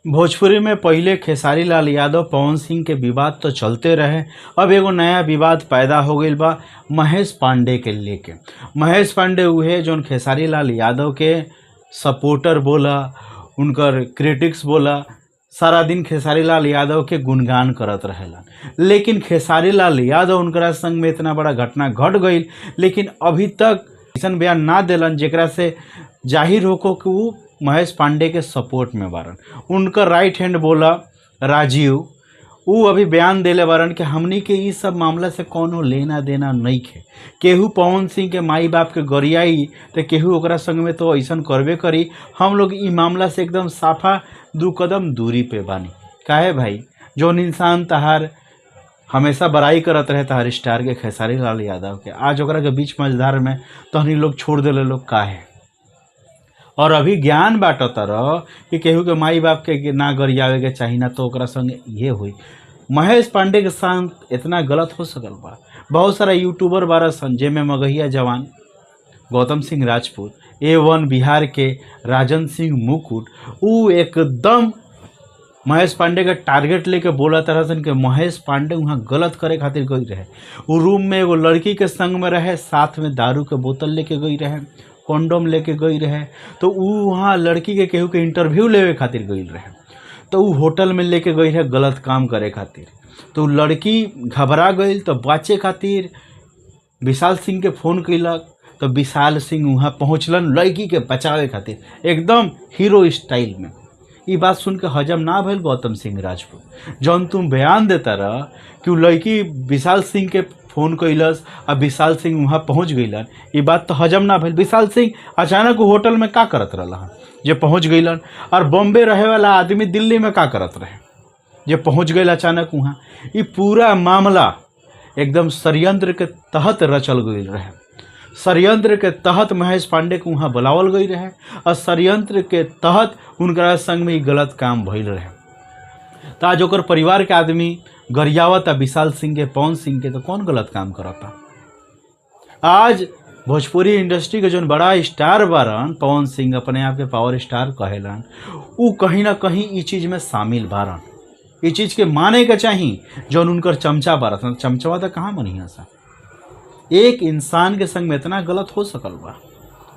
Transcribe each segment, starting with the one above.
भोजपुरी में पहले खेसारी लाल यादव पवन सिंह के विवाद तो चलते रहे। अब एगो नया विवाद पैदा हो गईल बा महेश पांडे के लेके। महेश पांडे उहे जौन खेसारी लाल यादव के सपोर्टर बोला, उनकर क्रिटिक्स बोला, सारा दिन खेसारी लाल यादव के गुणगान करत रहेला। लेकिन खेसारी लाल यादव उनकरा संग में इतना बड़ा घटना घट गई, लेकिन अभी तक ऐसन बयान ना दिलन जेकरा से जाहिर होको कि वो महेश पांडे के सपोर्ट में बारन। उनका राइट हैंड बोला राजीव, वो अभी बयान देले बारन कि हमनी के इस सब मामला से कोनो लेना देना नहीं खे। केहू पवन सिंह के माई बाप के गरियाई तो केहू ओकरा संग में तो ऐसा करबे करी। हम लोग ई मामला से एकदम साफा दू कदम दूरी पे बानी। काहे भाई, जौन इंसान तहार हमेशा बड़ाई करत रहे तहार स्टार के खेसारी लाल यादव के, आज ओकरा के बीच मझधार में तहनी लोग छोड़ देले लोग काहे? और अभी ज्ञान बांटत रह कि केहू के माई बाप के ना गरियावे के चाही ना, तो ओकरा संगे ये हुई। महेश पांडे के साथ इतना गलत हो सकल बा। बहुत सारा यूट्यूबर बारा सन, जेमे मगहिया जवान, गौतम सिंह राजपूत, A1 बिहार के राजन सिंह मुकुट, वो एकदम महेश पांडे के टारगेट लेके बोला तरह सन कि महेश पांडे वहाँ गलत करे खातिर गई रहे। वो रूम में एगो लड़की के संग में रहे, साथ में दारू के बोतल लेके गई रहे, कॉन्डोम लेके गई रहे। तो वो वहाँ लड़की के केहू के इंटरव्यू लेवे खातिर गई रहे, तो वो होटल में लेके गई रहे गलत काम करे खातिर। तो लड़की घबरा गई, तो बचे खातिर विशाल सिंह के फ़ोन कैलक, तो विशाल सिंह वहाँ पहुँचलन लड़की के बचावे खातिर एकदम हीरो स्टाइल में। ये बात सुन के हजम ना भइल गौतम सिंह राजपूत। जौन तुम बयान देता रह कि वो लड़की विशाल सिंह के फ़ोन कैलस और विशाल सिंह वहाँ पहुँच गईलन, ये बात तो हजम ना भइल। विशाल सिंह अचानक वो होटल में का करत रहला जे पहुँच गईलन, और बॉम्बे रहे वाला आदमी दिल्ली में का करत रहे जे पहुँच गई अचानक वहाँ। ये पूरा मामला एकदम षड्यंत्र के तहत रचल गई रहे। षड्यंत्र के तहत महेश पांडे को वहाँ बुलावल गई रहे और षड्यंत्र के तहत उनका संग में गलत काम भइल रहे। तो आज ओकर परिवार के आदमी गरियावत विशाल सिंह के, पवन सिंह के, तो कौन गलत काम करता? आज भोजपुरी इंडस्ट्री के जो बड़ा स्टार बारन, पवन सिंह अपने आप के पावर स्टार कहेलन, वो कहीं ना कहीं इस चीज़ में शामिल बारन। ये चीज़ के माने के चाहिए जौन उनकर चमचा बारसन। चमचवा तो कहाँ बनिया सा? एक इंसान के संग में इतना गलत हो सकल बा,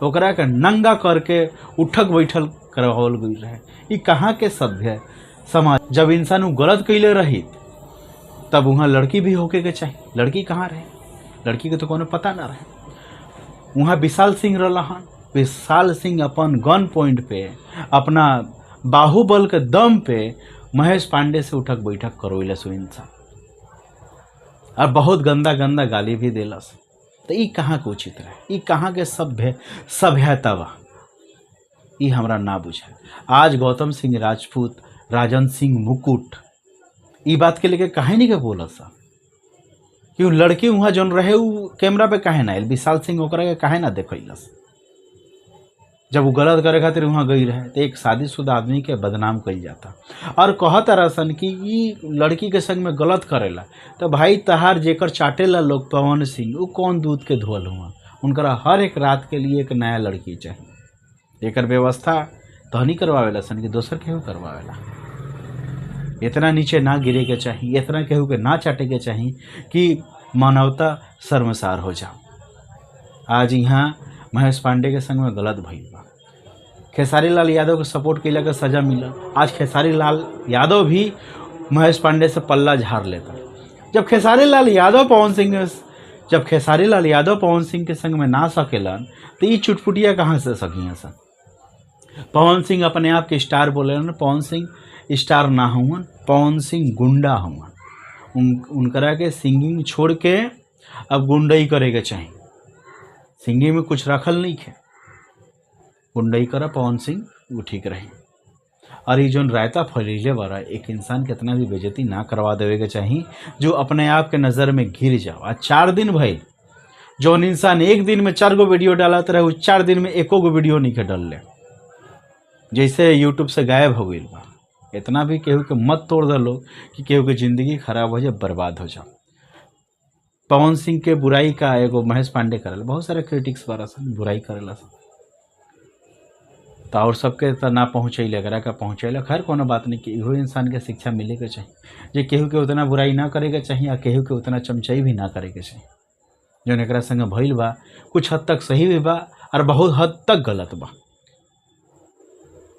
ओकरा के नंगा करके उठक बैठल करवावल गई रहे। ये कहाँ के सभ्य समाज? जब इंसान वो गलत कैले रही तब वहाँ लड़की भी होके के चाहिए। लड़की कहाँ रहे? लड़की के तो कोनो पता ना रहे। वहाँ विशाल सिंह रहन। विशाल सिंह अपन गन पॉइंट पे, अपना बाहुबल के दम पे महेश पांडे से उठक बैठक करवैलस वो इंसान, और बहुत गंदा गंदा गाली भी देलस। तो ये कहाँ के उचित रहे? ये कहाँ के सभ्यता बा? ये हमरा ना बुझे। आज गौतम सिंह राजपूत, राजन सिंह मुकुट ये बात के लेके काहे नहीं के बोला सा कि वो लड़की वहाँ जौन रहे वो कैमरा पे काहे ना आयल? विशाल सिंह ओकरा के काहे ना देखैलस? जब वो गलत करे खातिर वहाँ गई रहे तो एक शादीशुदा आदमी के बदनाम कइल जाता और कहता रसन कि ये लड़की के संग में गलत करेला। तो भाई तहार जेकर चाटेला लोग पवन सिंह, वो कौन दूध के धोल हुआ? उनकरा हर एक रात के लिए एक नया लड़की चाहिए। एकर व्यवस्था तहनी करवावेला सन कि दोसर केहू करवावेला। इतना नीचे ना गिरे के चाहिए, इतना केहू के ना चाटे के चाहिए कि मानवता शर्मसार हो जाओ। आज यहाँ महेश पांडे के संग में गलत भइल बा। खेसारी लाल यादव के सपोर्ट कैला के सजा मिला। आज खेसारी लाल यादव भी महेश पांडे से पल्ला झाड़ लेता। जब खेसारी लाल यादव पवन सिंह के संग में ना सकेलन तो ये चुटपुटिया कहाँ से सकिया सन? पवन सिंह अपने आप के स्टार बोले, पवन सिंह स्टार ना हुआ, पवन सिंह गुंडा हुआ। उनकरा के सिंगिंग छोड़ के अब गुंडई करे के चाहिए। सिंगिंग में कुछ रखल नहीं है, गुंडई करा पवन सिंह, वो ठीक रहे। और ये जो रायता फैले बारा, एक इंसान के इतना भी बेइज्जती ना करवा देवे के चाहिए जो अपने आप के नज़र में घिर जाओ। आज 4 दिन भइल, जौन इंसान एक दिन में 4 गो वीडियो डालत रहे, वो 4 दिन में 1 गो वीडियो नहीं के डल ले, जैसे यूट्यूब से गायब हो गई बा। इतना भी केहू के मत तोड़ दे लोग कि केहू के ज़िंदगी खराब हो जाए, बर्बाद हो जाओ। पवन सिंह के बुराई का एगो महेश पांडे करेला, बहुत सारे क्रिटिक्स बारा सन बुराई करेला सन। तो और सबके तो ना पहुँचैले, अगर का पहुँचैले खैर कोनो बात नहीं कि इहो इंसान के शिक्षा मिले के चाहिए जे केहू के उतना बुराई ना करे के चाहिए, आ केहू के उतना चमचाई भी ना करे के चाहिए। जौन एकरा संगे भइल बा कुछ हद तक सही भी बा और बहुत हद तक गलत बा।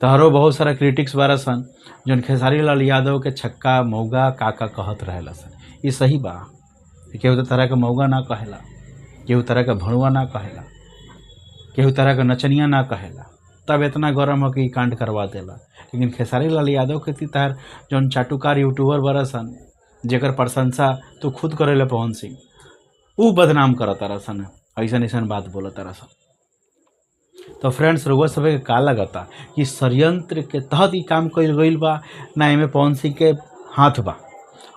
तहरो बहुत सारा क्रिटिक्स बारा सन जौन खेसारी लाल यादव के छक्का मौगा काका कहत रहेला सन, ये सही बा। केहू तो तरह के मौगा ना कहेला, केहू तरह के भणुआ ना कहेला, केहू तरह के नचनिया ना कहेला, तब इतना गरम हो कि कांड करवा देला। लेकिन खेसारी लाल यादव के तार जौन चाटुकार यूट्यूबर बारा सन जेकर प्रशंसा तो खुद करेला पवन सिंह, ऊ बदनाम करत तारा सन, ऐसन ऐसन बात बोलत तारा सन। तो फ्रेंड्स रउआ सभे के का लगता कि षड्यंत्र के तहत ही काम कइल गइल बा ना एमे पवन सिंह के हाथ बा,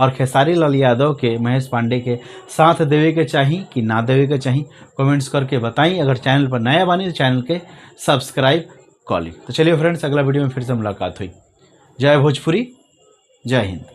और खेसारी लाल यादव के महेश पांडे के साथ देवे के चाही कि ना देवे के चाही, कमेंट्स करके बताई। अगर चैनल पर नया बानी तो चैनल के सब्सक्राइब कर ली। तो चलिए फ्रेंड्स, अगला वीडियो में फिर से मुलाकात हुई। जय भोजपुरी, जय हिंद।